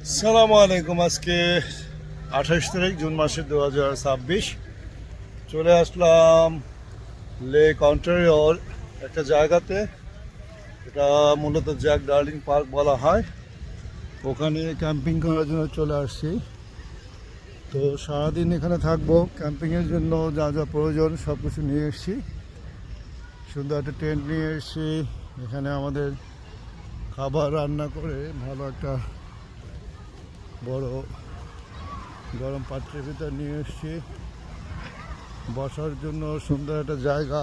আসসালামু আলাইকুম। আজকে 28 তারিখ জুন মাসের 2026 চলে আসলাম লেক অন্টারিওর একটা জায়গাতে। এটা মূলত জ্যাক ডার্লিং পার্ক বলা হয়। ওখানে ক্যাম্পিং করার জন্য চলে আসছি। তো সারাদিন এখানে থাকবো। ক্যাম্পিংয়ের জন্য যা যা প্রয়োজন সব কিছু নিয়ে এসেছি। সুন্দর একটা টেন্ট নিয়ে এসেছি। এখানে আমাদের খাবার রান্না করে ভালো একটা বড় গরম পাত্রের ভিতর নিয়ে এসেছি। বসার জন্য সুন্দর একটা জায়গা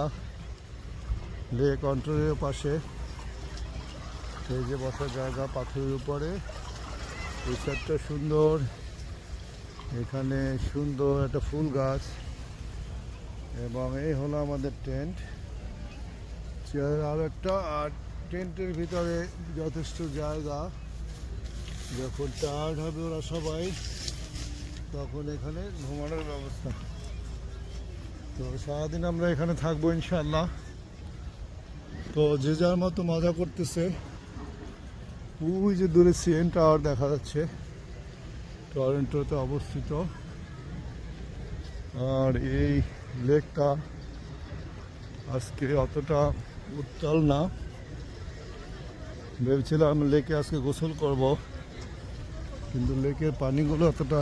লেক অন্টারিওর পাশে। এই যে বসার জায়গা পাথরের উপরে, এই সাইডটা সুন্দর। এখানে সুন্দর একটা ফুল গাছ এবং এই হলো আমাদের টেন্ট। চেয়ার আর একটা, আর টেন্টের ভিতরে যথেষ্ট জায়গা। যখন টায়ার্ড হবে ওরা সবাই তখন এখানে ঘুমানোর ব্যবস্থা। তো সারাদিন আমরা এখানে থাকবো ইনশাল্লাহ। তো যে যার মতো মজা করতেছে। ওই যে দূরে সিএন টাওয়ার দেখা যাচ্ছে, টরন্টোতে অবস্থিত। আর এই লেকটা আজকে অতটা উত্তাল না। ভেবেছিলাম লেকে আজকে গোসল করব, কিন্তু লেকের পানিগুলো অতটা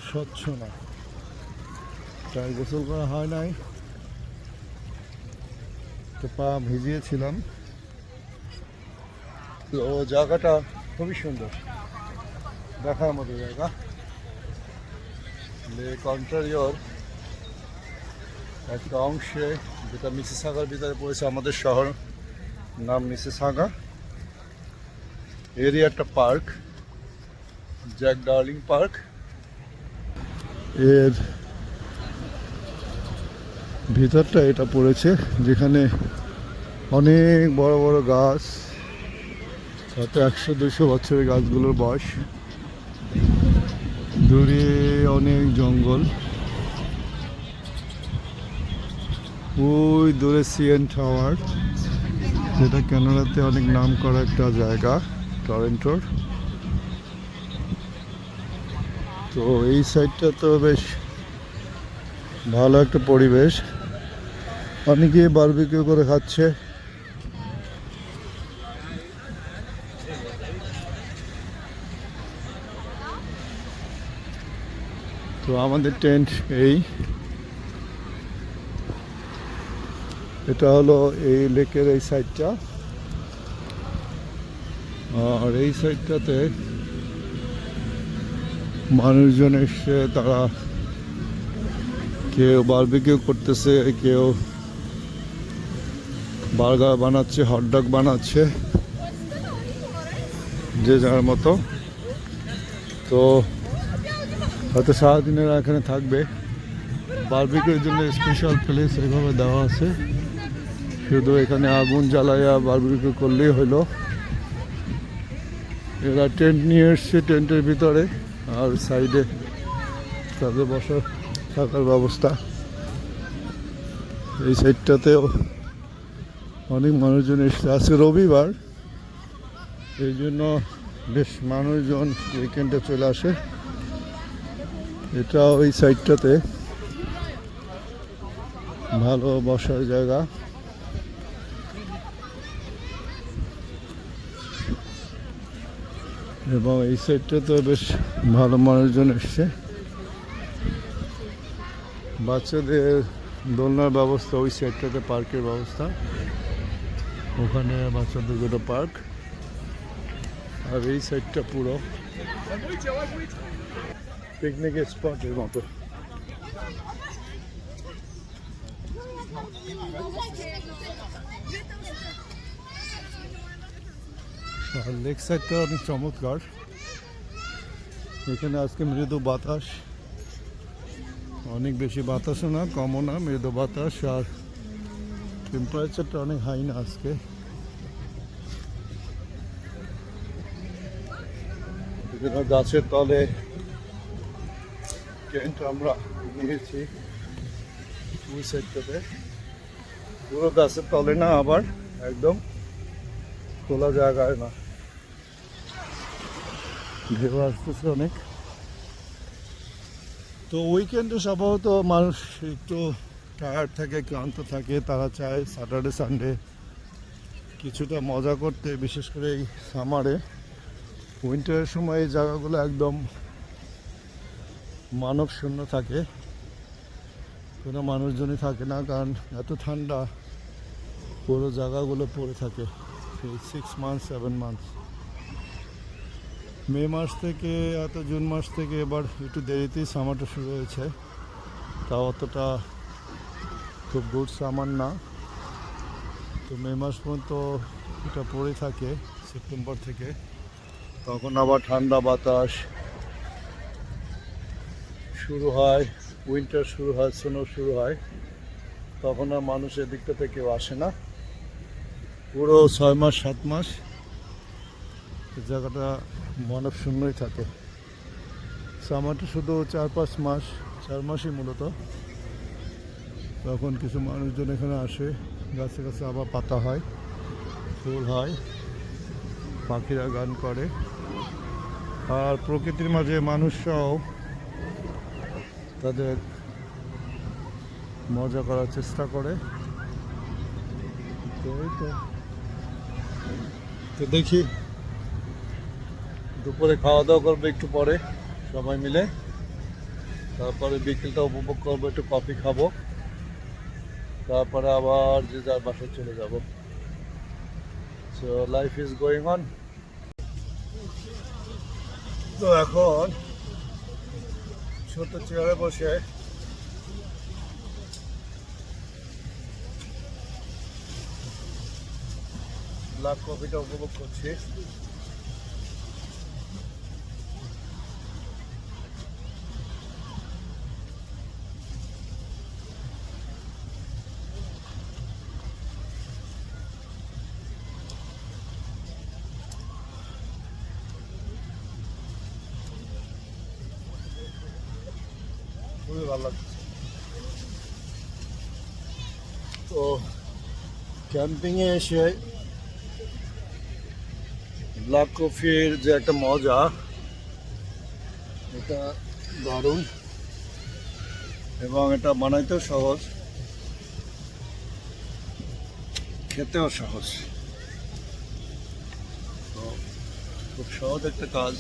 স্বচ্ছ না, তাই গোসল করা হয় নাই। তো পা ভিজিয়েছিলাম। তো জায়গাটা খুবই সুন্দর, দেখার মতো জায়গা। লেক অন্টারিওর একটা অংশে, যেটা মিসিসাগার ভিতরে পড়েছে। আমাদের শহর নাম মিসিসাগা। এরই একটা পার্ক, জ্যাক ডার্লিং পার্ক। এর ভিতরটা এটা পড়েছে, যেখানে অনেক বড় বড় গাছ, হয়তো 100-200 বছরের গাছগুলোর বয়স। দূরে অনেক জঙ্গল, ওই দূরে সিএন টাওয়ার, যেটা ক্যানাডাতে অনেক নাম করা একটা জায়গা, টরন্টোর। তো এই সাইডটা তো বেশ ভালো একটা পরিবেশ। অনেকে বারবিকিউ করে খাচ্ছে। তো আমাদের টেন্ট এটা হলো এই লেকের এই সাইডটা। আর এই সাইডটাতে মানুষজন এসে তারা কেউ বারবিকিউ করতেছে, কেউ বার্গার বানাচ্ছে, হটডগ বানাচ্ছে, যে যার মতো। তো হয়তো সারাদিনের এখানে থাকবে। বারবিকিউর জন্য স্পেশাল প্লেস এইভাবে দেওয়া আছে, শুধু এখানে আগুন জ্বালাইয়া বারবিকিউ করলেই হলো। এরা টেন্ট নিয়ে এসছে, টেন্টের ভিতরে আর সাইডে তাদের বসার থাকার ব্যবস্থা। এই সাইডটাতেও অনেক মানুষজন এসছে। আজকে রবিবার, এই জন্য বেশ মানুষজন উইকেন্ডে চলে আসে। এটা ওই সাইডটাতে ভালো বসার জায়গা। এবং এই সাইডটাতে বেশ ভালো মানুষজন এসছে। বাচ্চাদের দোলনার ব্যবস্থা ওই সাইডটাতে, পার্কের ব্যবস্থা ওখানে, বাচ্চাদের দুটো পার্ক। আর এই সাইডটা পুরো পিকনিকের স্পটের মতো। আর লেক সাইডটা অনেক চমৎকার। এখানে আজকে মৃদু বাতাস, অনেক বেশি বাতাসও না, কমও না, মৃদু বাতাস। আর টেম্পারেচারটা অনেক হাই না আজকে। গাছের তলে টেন্ট আমরা নিয়েছি ওই সাইডটাতে, পুরো গাছের তলে না, আবার একদম খোলা জায়গায় না। ঢেউ আসতেছে অনেক। তো উইকেন্ডে স্বভাবত মানুষ একটু টায়ার্ড থাকে, ক্লান্ত থাকে, তারা চায় স্যাটারডে সানডে কিছুটা মজা করতে। বিশেষ করে এই সামারে, উইন্টারের সময় এই জায়গাগুলো একদম মানব শূন্য থাকে, কোনো মানুষজনই থাকে না, কারণ এত ঠান্ডা পুরো জায়গাগুলো পড়ে থাকে। সেই 6 মান্থ 7 মান্থ, মে মাস থেকে জুন মাস থেকে এবার একটু দেরিতেই সামারটা শুরু হয়েছে। তাও অতটা খুব গুড সামার না। তো মে মাস পর্যন্ত এটা পড়ে থাকে, সেপ্টেম্বর থেকে। তখন আবার ঠান্ডা বাতাস শুরু হয়, উইন্টার শুরু হয়, স্নো শুরু হয়। তখন আর মানুষ এদিকটাতে কেউ আসে না। পুরো 6 মাস 7 মাস এই জায়গাটা মানব শূন্যই থাকে। সামারটা শুধু 4-5 মাস, 4 মাসই মূলত। তখন কিছু মানুষজন এখানে আসে, গাছে গাছে আবার পাতা হয়, ফুল হয়, পাখিরা গান করে, আর প্রকৃতির মাঝে মানুষরাও তাদের মজা করার চেষ্টা করে। তো দেখি দুপুরে খাওয়া দাওয়া করবো একটু পরে সবাই মিলে, তারপরে বিকেলটা উপভোগ করবো, একটু কফি খাবো, তারপরে আবার যে যার বাসায় চলে যাব। So life is going on. তো এখন ছোট চেয়ারে বসে ব্ল্যাক কফিটা উপভোগ করছি। খুবই ভালো লাগছে। তো ক্যাম্পিংয়ে এসে ব্ল্যাক কফির যে একটা মজা, এটা দারুণ, এবং এটা বানাইতেও সহজ, খেতেও সহজ। তো খুব সহজ একটা কাজ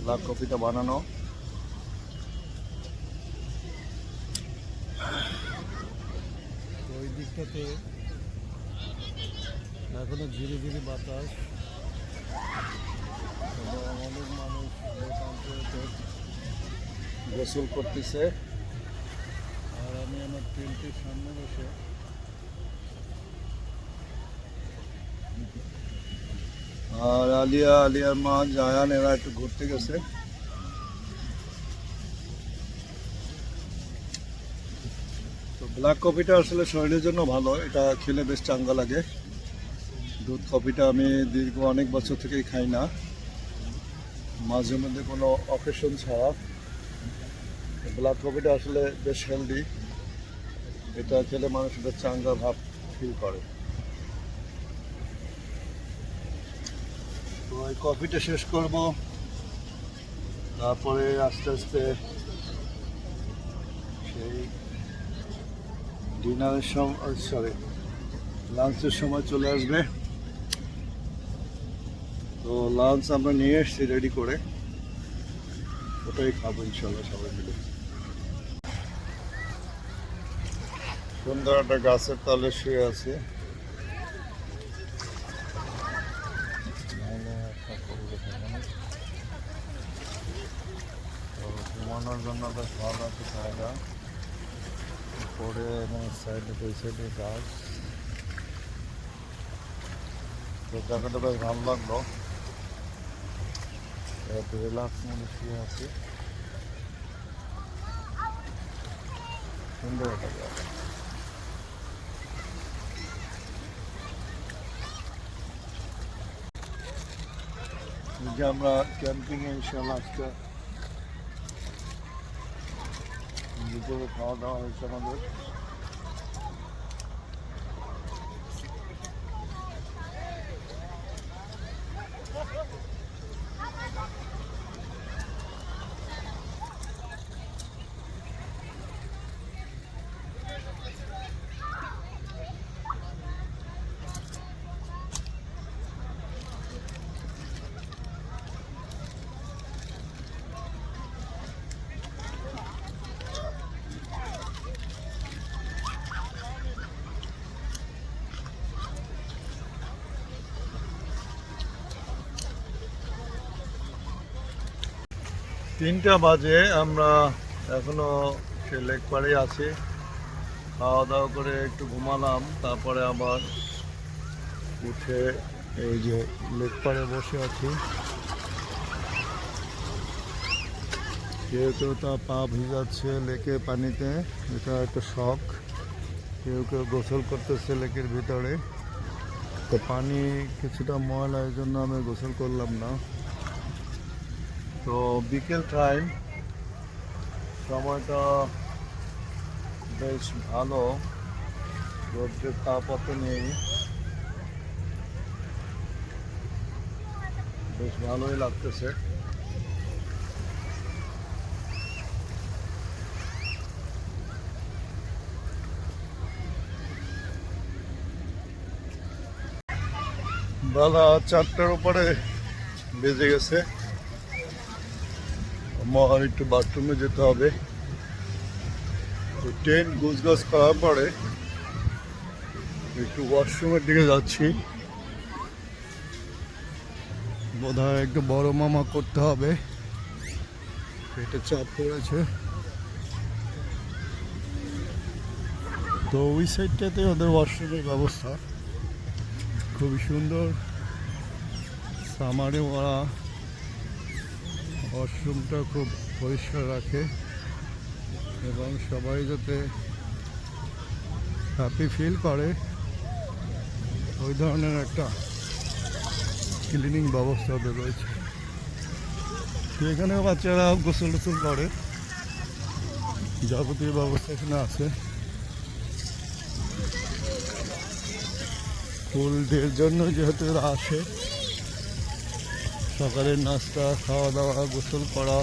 ব্ল্যাক কফিটা বানানো। ওই দিকটাতে এখনো ধীরে ধীরে বাতাস, এবং অনেক মানুষ গোসল করতেছে। আর আমি আমার টেন্টের সামনে বসে আর আলিয়ার মা জায়ান এরা একটু ঘুরতে গেছে। তো ব্ল্যাক কফিটা আসলে শরীরের জন্য ভালো, এটা খেলে বেশ চাঙ্গা লাগে। দুধ কফিটা আমি দীর্ঘ অনেক বছর থেকেই খাই না, মাঝে মধ্যে কোনো অকেশন ছাড়া। ব্ল্যাক কফিটা আসলে বেশ হেলদি, এটা খেলে মানুষ বেশ চাঙ্গা ভাব ফিল করে। তো এই কফিটা শেষ করব, তারপরে আস্তে আস্তে সেই ডিনারের সময়, লাঞ্চের সময় চলে আসবে। তো লাঞ্চ আমরা নিয়ে এসেছি রেডি করে, ওটাই খাবো ইনশাল্লাহ সবাই মিলে। সুন্দর একটা গাছের তলে শুয়ে আছে, ঘুমানোর জন্য বেশ ভালো একটা জায়গা। পরে এবং সাইডে দুই সাইডে গাছ, তো জায়গাটা বেশ ভালো লাগলো। একটু রিল্যাক্স মনে শুয়ে আছি, সুন্দর একটা জায়গা। যে আমরা ক্যাম্পিংয়ে ইনশাল্লাহ আজকে দুপুরে খাওয়া দাওয়া হয়েছে আমাদের। 3টা বাজে, আমরা এখনো সে লেক পাড়ে আছি। খাওয়া দাওয়া করে একটু ঘুমালাম, তারপরে আবার উঠে এই যে লেক পাড়ে বসে আছি। কেউ কেউ তা পা ভিজাচ্ছে লেকের পানিতে, এটা একটা শখ। কেউ কেউ গোসল করতেছে লেকের ভিতরে। তো পানি কিছুটা ময়লা, এই জন্য আমি গোসল করলাম না। তো বিকেল টাইম, সময়টা বেশ ভালো, রোদ্রের তাপ অত নেই, বেশ ভালোই লাগতেছে। বেলা 4টার উপরে বেজে গেছে, আমার একটু বাথরুমে যেতে হবে। তো টেন্ট গুছগাছ করার পরে একটু ওয়াশরুমের দিকে যাচ্ছি। বোধহয় একটু বড় মামা করতে হবে, পেটে চাপ পড়েছে। তো ওই সাইডটাতে ওদের ওয়াশরুমের ব্যবস্থা খুবই সুন্দর। সামারে ওরা ওয়াশরুমটা খুব পরিষ্কার রাখে এবং সবাই যাতে হ্যাপি ফিল করে ওই ধরনের একটা ক্লিনিং ব্যবস্থা ওদের রয়েছে। এখানে বাচ্চারা গোসল টোসল করে, যাবতীয় ব্যবস্থা এখানে আছে। ফুল ডের জন্য যেহেতু এরা আসে, সকালের নাস্তা, খাওয়া দাওয়া, গোসল করা,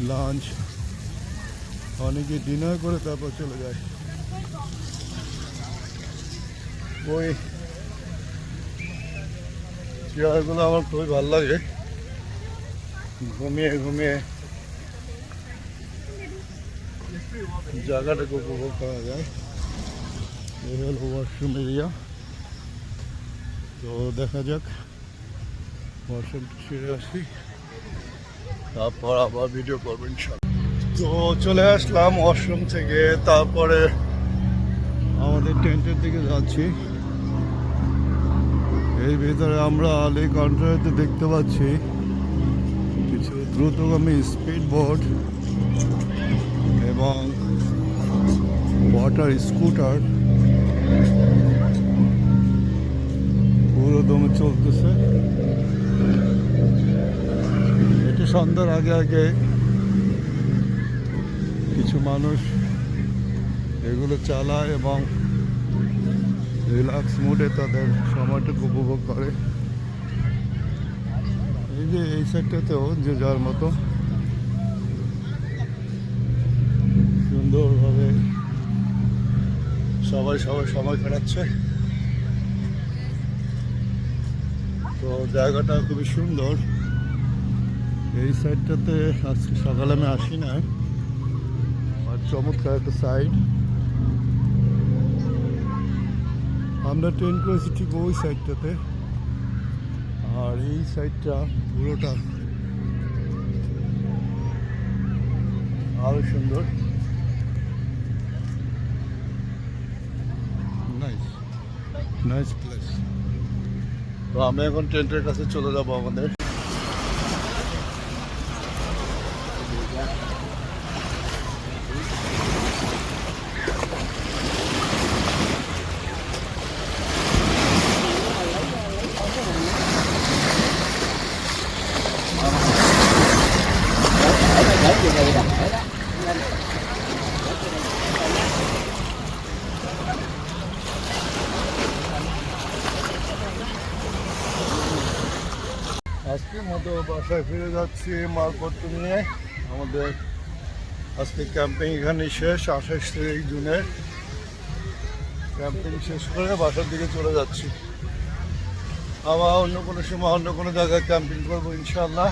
লাঞ্চ, অনেকে ডিনার করে তারপর চলে যায়। ওই চেয়ারগুলো আমার খুবই ভালো লাগে, ঘুমিয়ে ঘুমিয়ে জায়গাটাকে উপভোগ করা যায়। এই হল ওয়াশরুম এরিয়া। তো দেখা যাক, ওয়াশরুমটা সেরে আসি, তারপর আবার ভিডিও করবো ইনশাল্লাহ। তো চলে আসলাম ওয়াশরুম থেকে, তারপরে আমাদের টেন্টের দিকে যাচ্ছি। এর ভিতরে আমরা লেক অন্টারিওতে দেখতে পাচ্ছি কিছু দ্রুতগামী স্পিড বোট এবং ওয়াটার স্কুটার পুরো দমে চলতেছে। এটি সন্ধ্যার আগে আগে কিছু মানুষ এগুলো চালায় এবং রিল্যাক্স মুডে তাদের সময়টুকু উপভোগ করে। এই যে এই সাইডটাতেও যে যার মতো সুন্দরভাবে সবাই সময় কাটাচ্ছে। তো জায়গাটা খুবই সুন্দর। এই সাইডটাতে আজকে সকালে আমি আসি না, আর চমৎকার একটা সাইড। আমরা ট্রেন করেছি ঠিক ওই সাইডটাতে, আর এই সাইডটা পুরোটা আরো সুন্দর। Nice place. তো আমি এখন টেন্টের কাছে চলে যাবো আমাদের। আজকের মতো বাসায় ফিরে যাচ্ছি মালপত্র নিয়ে। আমাদের আজকে ক্যাম্পিং এখানে শেষ। 28 জুনের ক্যাম্পিং শেষ করে বাসার দিকে চলে যাচ্ছি। আবার অন্য কোনো সময় অন্য কোনো জায়গায় ক্যাম্পিং করবো ইনশাল্লাহ।